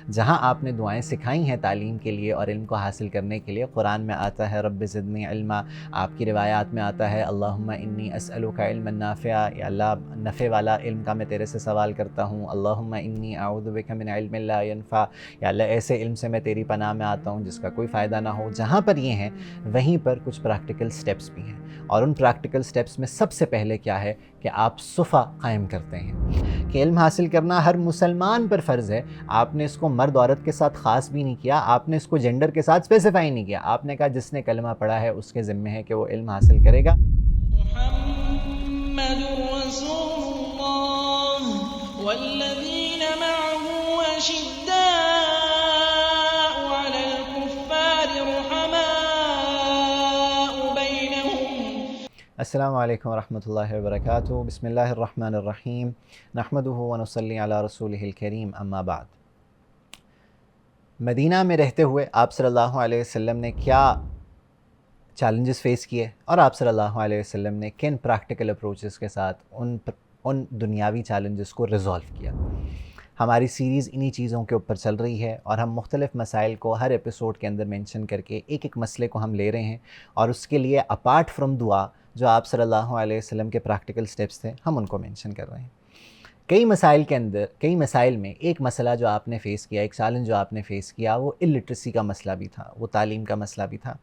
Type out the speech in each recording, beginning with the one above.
جہاں آپ نے دعائیں سکھائی ہیں تعلیم کے لیے اور علم کو حاصل کرنے کے لیے۔ قرآن میں آتا ہے رب زدنی علما، آپ کی روایات میں آتا ہے اللہم انی اسألک علما نافعا، یا اللہ نفع والا علم کا میں تیرے سے سوال کرتا ہوں۔ اللہم انی اعوذ بک من علم لا ینفع، یا اللہ ایسے علم سے میں تیری پناہ میں آتا ہوں جس کا کوئی فائدہ نہ ہو۔ جہاں پر یہ ہیں وہیں پر کچھ پریکٹیکل سٹیپس بھی ہیں، اور ان پریکٹیکل سٹیپس میں سب سے پہلے کیا ہے کہ آپ صفا قائم کرتے ہیں کہ علم حاصل کرنا ہر مسلمان پر فرض ہے۔ آپ نے اس کو مرد عورت کے ساتھ خاص بھی نہیں کیا، آپ نے اس کو جینڈر کے ساتھ اسپیسیفائی نہیں کیا، آپ نے کہا جس نے کلمہ پڑھا ہے اس کے ذمہ ہے کہ وہ علم حاصل کرے گا۔ محمد رسول اللہ والذین معه اشداء علی الکفار رحماء بینہم۔ السلام علیکم ورحمۃ اللہ وبرکاتہ۔ بسم اللہ الرحمن الرحیم، نحمدہ ونصلی علی رسولہ الکریم، اما بعد۔ مدینہ میں رہتے ہوئے آپ صلی اللہ علیہ وسلم نے کیا چیلنجز فیس کیے، اور آپ صلی اللہ علیہ وسلم نے کن پریکٹیکل اپروچز کے ساتھ ان دنیاوی چیلنجز کو ریزالو کیا۔ ہماری سیریز انہی چیزوں کے اوپر چل رہی ہے، اور ہم مختلف مسائل کو ہر ایپیسوڈ کے اندر مینشن کر کے ایک ایک مسئلے کو ہم لے رہے ہیں، اور اس کے لیے اپارٹ فرام دعا جو آپ صلی اللہ علیہ وسلم کے پریکٹیکل سٹیپس تھے ہم ان کو مینشن کر رہے ہیں۔ کئی مسائل میں ایک مسئلہ جو آپ نے فیس کیا، ایک چیلنج جو آپ نے فیس کیا، وہ الٹریسی کا مسئلہ بھی تھا، وہ تعلیم کا مسئلہ بھی تھا۔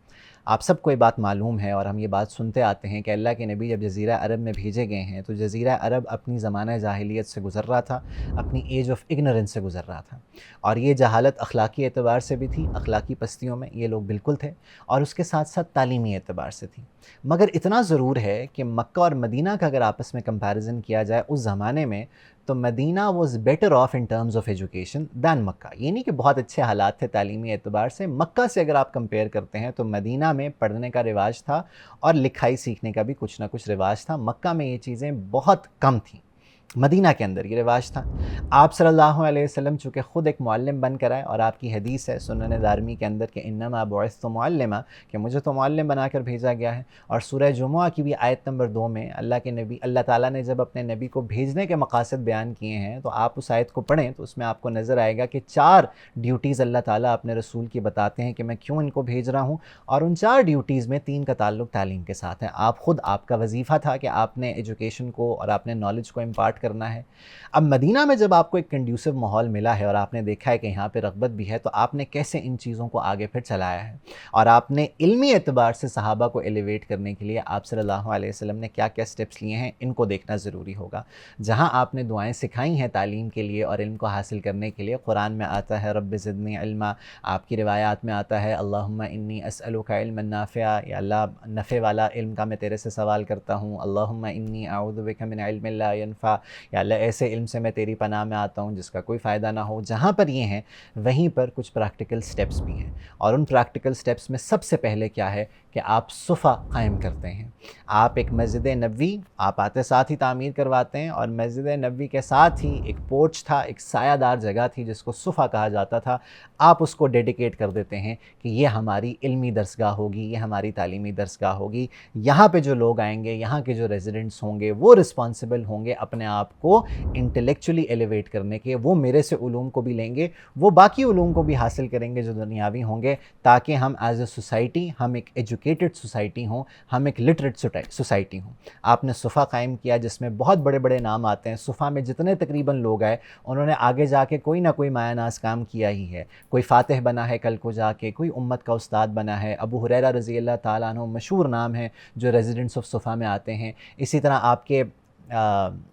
آپ سب کو یہ بات معلوم ہے، اور ہم یہ بات سنتے آتے ہیں کہ اللہ کے نبی جب جزیرہ عرب میں بھیجے گئے ہیں تو جزیرہ عرب اپنی زمانہ جاہلیت سے گزر رہا تھا، اپنی ایج آف اگنورنس سے گزر رہا تھا، اور یہ جہالت اخلاقی اعتبار سے بھی تھی، اخلاقی پستیوں میں یہ لوگ بالکل تھے، اور اس کے ساتھ ساتھ تعلیمی اعتبار سے تھی۔ مگر اتنا ضرور ہے کہ مکہ اور مدینہ کا اگر آپس میں کمپیریزن کیا جائے اس زمانے میں، تو Medina was better off in terms of education than Mecca. یہ نہیں کہ بہت اچھے حالات تھے تعلیمی اعتبار سے، مکہ سے اگر آپ کمپیئر کرتے ہیں تو مدینہ میں پڑھنے کا رواج تھا اور لکھائی سیکھنے کا بھی کچھ نہ کچھ رواج تھا۔ مکہ میں یہ چیزیں بہت کم تھیں، مدینہ کے اندر یہ رواج تھا۔ آپ صلی اللہ علیہ وسلم چونکہ خود ایک معلم بن کر آئے، اور آپ کی حدیث ہے سنن دارمی کے اندر کہ انما بعثت معلما، کہ مجھے تو معلم بنا کر بھیجا گیا ہے۔ اور سورہ جمعہ کی بھی آیت نمبر 2 میں اللہ تعالیٰ نے جب اپنے نبی کو بھیجنے کے مقاصد بیان کیے ہیں تو آپ اس آیت کو پڑھیں تو اس میں آپ کو نظر آئے گا کہ 4 ڈیوٹیز اللہ تعالیٰ اپنے رسول کی بتاتے ہیں کہ میں کیوں ان کو بھیج رہا ہوں، اور ان 4 ڈیوٹیز میں 3 کا تعلق تعلیم کے ساتھ ہے۔ آپ کا وظیفہ تھا کہ آپ نے ایجوکیشن کو اور آپ نے نالج کو امپارٹ کرنا ہے۔ اب مدینہ میں جب آپ کو ایک کنڈیوسو ماحول ملا ہے اور آپ نے دیکھا ہے کہ یہاں پہ رغبت بھی ہے، تو آپ نے کیسے ان چیزوں کو آگے پھر چلایا ہے، اور آپ نے علمی اعتبار سے صحابہ کو ایلیویٹ کرنے کے لیے آپ صلی اللہ علیہ وسلم نے کیا کیا سٹیپس لیے ہیں، ان کو دیکھنا ضروری ہوگا۔ جہاں آپ نے دعائیں سکھائی ہیں تعلیم کے لیے اور علم کو حاصل کرنے کے لیے، قرآن میں آتا ہے رب زدنی علما، آپ کی روایات میں آتا ہے اللہم انی اسألک علما نافعا، یا اللہ نفع والا علم کا میں تیرے سے سوال کرتا ہوں۔ اللہم انی اعوذ بک من علم لا ینفع، یا اللہ ایسے علم سے میں تیری پناہ میں آتا ہوں جس کا کوئی فائدہ نہ ہو۔ جہاں پر یہ ہیں وہیں پر کچھ پریکٹیکل سٹیپس بھی ہیں، اور ان پریکٹیکل سٹیپس میں سب سے پہلے کیا ہے کہ آپ صفا قائم کرتے ہیں۔ آپ ایک مسجد نبوی آپ آتے ساتھ ہی تعمیر کرواتے ہیں، اور مسجد نبوی کے ساتھ ہی ایک پورچ تھا، ایک سایہ دار جگہ تھی جس کو صفا کہا جاتا تھا، آپ اس کو ڈیڈیکیٹ کر دیتے ہیں کہ یہ ہماری علمی درسگاہ ہوگی، یہ ہماری تعلیمی درسگاہ ہوگی۔ یہاں پہ جو لوگ آئیں گے، یہاں کے جو ریزیڈنٹس ہوں گے، وہ رسپانسبل ہوں گے اپنے آپ کو انٹلیکچولی ایلیویٹ کرنے کے۔ وہ میرے سے علوم کو بھی لیں گے، وہ باقی علوم کو بھی حاصل کریں گے جو دنیاوی ہوں گے، تاکہ ہم ایز اے سوسائٹی، ہم ایک ایجوکیٹڈ سوسائٹی ہوں، ہم ایک لٹریٹ سوسائٹی ہوں۔ آپ نے صفا قائم کیا جس میں بہت بڑے بڑے نام آتے ہیں۔ صفا میں جتنے تقریباً لوگ آئے انہوں نے آگے جا کے کوئی نہ کوئی مایہ ناز کام کیا ہی ہے۔ کوئی فاتح بنا ہے کل کو جا کے، کوئی امت کا استاد بنا ہے۔ ابو ہریرہ رضی اللہ تعالیٰ عنہ مشہور نام ہے جو ریزیڈنٹس آف صفا میں آتے ہیں۔ اسی طرح آپ کے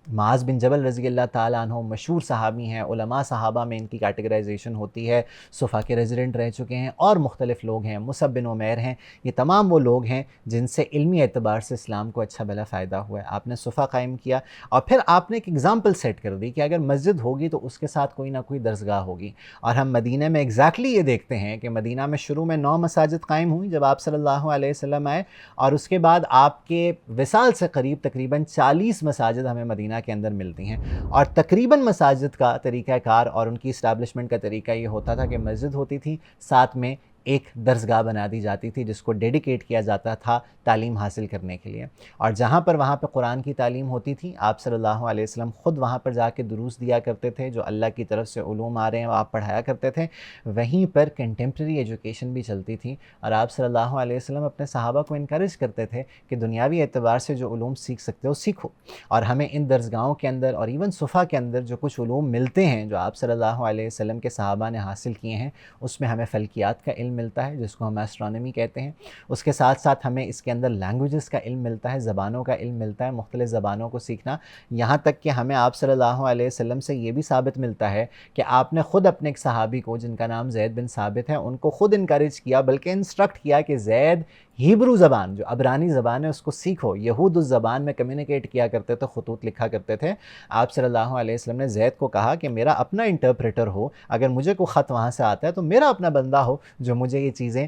معاذ بن جبل رضی اللہ تعالیٰ عنہ مشہور صحابی ہیں، علماء صحابہ میں ان کی کیٹیگرائزیشن ہوتی ہے، صفا کے ریزیڈنٹ رہ چکے ہیں، اور مختلف لوگ ہیں، مصعب بن عمیر ہیں۔ یہ تمام وہ لوگ ہیں جن سے علمی اعتبار سے اسلام کو اچھا بھلا فائدہ ہوا ہے۔ آپ نے صفا قائم کیا، اور پھر آپ نے ایک ایگزامپل سیٹ کر دی کہ اگر مسجد ہوگی تو اس کے ساتھ کوئی نہ کوئی درسگاہ ہوگی۔ اور ہم مدینہ میں ایگزیکٹلی یہ دیکھتے ہیں کہ مدینہ میں شروع میں 9 مساجد قائم ہوئی جب آپ صلی اللہ علیہ وسلم آئے، اور اس کے بعد آپ کے وصال سے قریب تقریباً 40 مساجد ہمیں مدینہ کے اندر ملتی ہیں۔ اور تقریباً مساجد کا طریقہ کار اور ان کی اسٹیبلشمنٹ کا طریقہ یہ ہوتا تھا کہ مسجد ہوتی تھی، ساتھ میں ایک درسگاہ بنا دی جاتی تھی جس کو ڈیڈیکیٹ کیا جاتا تھا تعلیم حاصل کرنے کے لیے، اور جہاں پر وہاں پہ قرآن کی تعلیم ہوتی تھی، آپ صلی اللہ علیہ وسلم خود وہاں پر جا کے دروس دیا کرتے تھے، جو اللہ کی طرف سے علوم آ رہے ہیں وہ آپ پڑھایا کرتے تھے۔ وہیں پر کنٹمپریری ایجوکیشن بھی چلتی تھی، اور آپ صلی اللہ علیہ وسلم اپنے صحابہ کو انکریج کرتے تھے کہ دنیاوی اعتبار سے جو علوم سیکھ سکتے ہو سیکھو، اور ہمیں ان درسگاہوں کے اندر اور ایون صفحہ کے اندر جو کچھ علوم ملتے ہیں جو آپ صلی اللہ علیہ وسلم کے صحابہ نے حاصل کیے ہیں، اس میں ہمیں فلکیات کا علم ملتا ہے جس کو ہم ایسٹرونومی کہتے ہیں، اس کے ساتھ ساتھ ہمیں اس کے اندر لینگویجز کا علم ملتا ہے، زبانوں کا علم ملتا ہے، مختلف زبانوں کو سیکھنا، یہاں تک کہ ہمیں آپ صلی اللہ علیہ وسلم سے یہ بھی ثابت ملتا ہے کہ آپ نے خود اپنے ایک صحابی کو جن کا نام زید بن ثابت ہے ان کو خود انکریج کیا، بلکہ انسٹرکٹ کیا کہ زید ہیبرو زبان جو عبرانی زبان ہے اس کو سیکھو۔ یہود اس زبان میں کمیونیکیٹ کیا کرتے تھے، خطوط لکھا کرتے تھے، آپ صلی اللہ علیہ وسلم نے زید کو کہا کہ میرا اپنا انٹرپریٹر ہو، اگر مجھے کوئی خط وہاں سے آتا ہے تو میرا اپنا بندہ ہو جو مجھے یہ چیزیں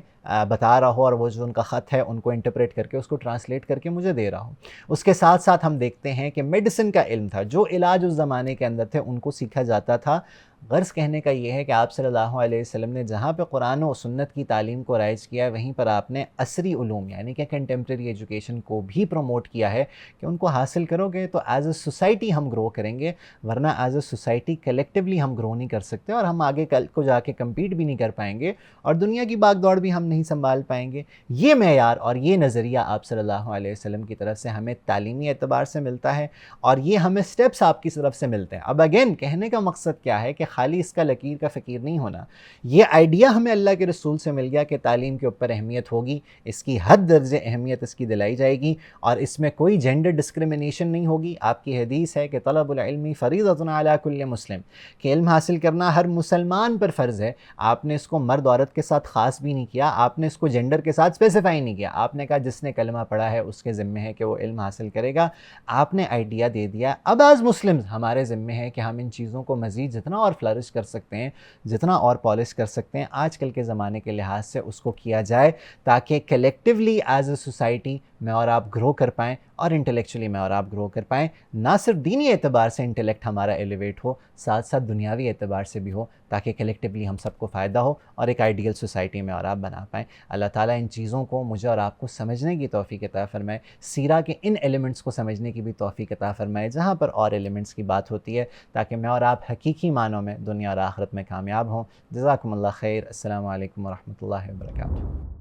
بتا رہا ہو، اور وہ جو ان کا خط ہے ان کو انٹرپریٹ کر کے اس کو ٹرانسلیٹ کر کے مجھے دے رہا ہو۔ اس کے ساتھ ساتھ ہم دیکھتے ہیں کہ میڈیسن کا علم تھا، جو علاج اس زمانے کے اندر تھے ان کو سیکھا جاتا تھا۔ غرض کہنے کا یہ ہے کہ آپ صلی اللہ علیہ وسلم نے جہاں پہ قرآن و سنت کی تعلیم کو رائج کیا ہے، وہیں پر آپ نے عصری علوم یعنی کہ کنٹمپریری ایجوکیشن کو بھی پروموٹ کیا ہے کہ ان کو حاصل کرو گے تو ایز اے سوسائٹی ہم گرو کریں گے، ورنہ ایز اے سوسائٹی کلیکٹیولی ہم گرو نہیں کر سکتے، اور ہم آگے کل کو جا کے کمپیٹ بھی نہیں کر پائیں گے، اور دنیا کی باغ دوڑ بھی ہم نہیں سنبھال پائیں گے۔ یہ معیار اور یہ نظریہ آپ صلی اللہ علیہ وسلم کی طرف سے ہمیں تعلیمی اعتبار سے ملتا ہے، اور یہ ہمیں سٹیپس آپ کی طرف سے ملتے ہیں۔ اب اگین کہنے کا مقصد کیا ہے کہ خالی اس کا لکیر کا فقیر نہیں ہونا، یہ آئیڈیا ہمیں اللہ کے رسول سے مل گیا کہ تعلیم کے اوپر اہمیت ہوگی، اس کی حد درجے اہمیت اس کی دلائی جائے گی، اور اس میں کوئی جینڈر ڈسکریمنیشن نہیں ہوگی۔ آپ کی حدیث ہے کہ طلب العلم فریضۃ علی کل مسلم، کہ علم حاصل کرنا ہر مسلمان پر فرض ہے۔ آپ نے اس کو مرد عورت کے ساتھ خاص بھی نہیں کیا، آپ نے اس کو جینڈر کے ساتھ اسپیسیفائی نہیں کیا، آپ نے کہا جس نے کلمہ پڑھا ہے اس کے ذمہ ہے کہ وہ علم حاصل کرے گا۔ آپ نے آئیڈیا دے دیا۔ اب ایز مسلم ہمارے ذمہ ہے کہ ہم ان چیزوں کو مزید جتنا اور فلرش کر سکتے ہیں، جتنا اور پالش کر سکتے ہیں آج کل کے زمانے کے لحاظ سے اس کو کیا جائے، تاکہ کلیکٹیولی ایز اے سوسائٹی میں اور آپ گرو کر پائیں، اور انٹلیکچولی میں اور آپ گرو کر پائیں۔ نہ صرف دینی اعتبار سے انٹلیکٹ ہمارا ایلیویٹ ہو، ساتھ ساتھ دنیاوی اعتبار سے بھی ہو، تاکہ کلیکٹیولی ہم سب کو فائدہ ہو اور ایک آئیڈیل سوسائٹی میں اور آپ بنا پائیں۔ اللہ تعالیٰ ان چیزوں کو مجھے اور آپ کو سمجھنے کی توفیق عطا فرمائے، سیرہ کے ان ایلیمنٹس کو سمجھنے کی بھی توفیق عطا فرمائے جہاں پر اور ایلیمنٹس کی بات ہوتی ہے، تاکہ میں اور آپ حقیقی معنوں میں دنیا اور آخرت میں کامیاب ہوں۔ جزاکم اللہ خیر۔ السلام علیکم ورحمۃ اللہ وبرکاتہ۔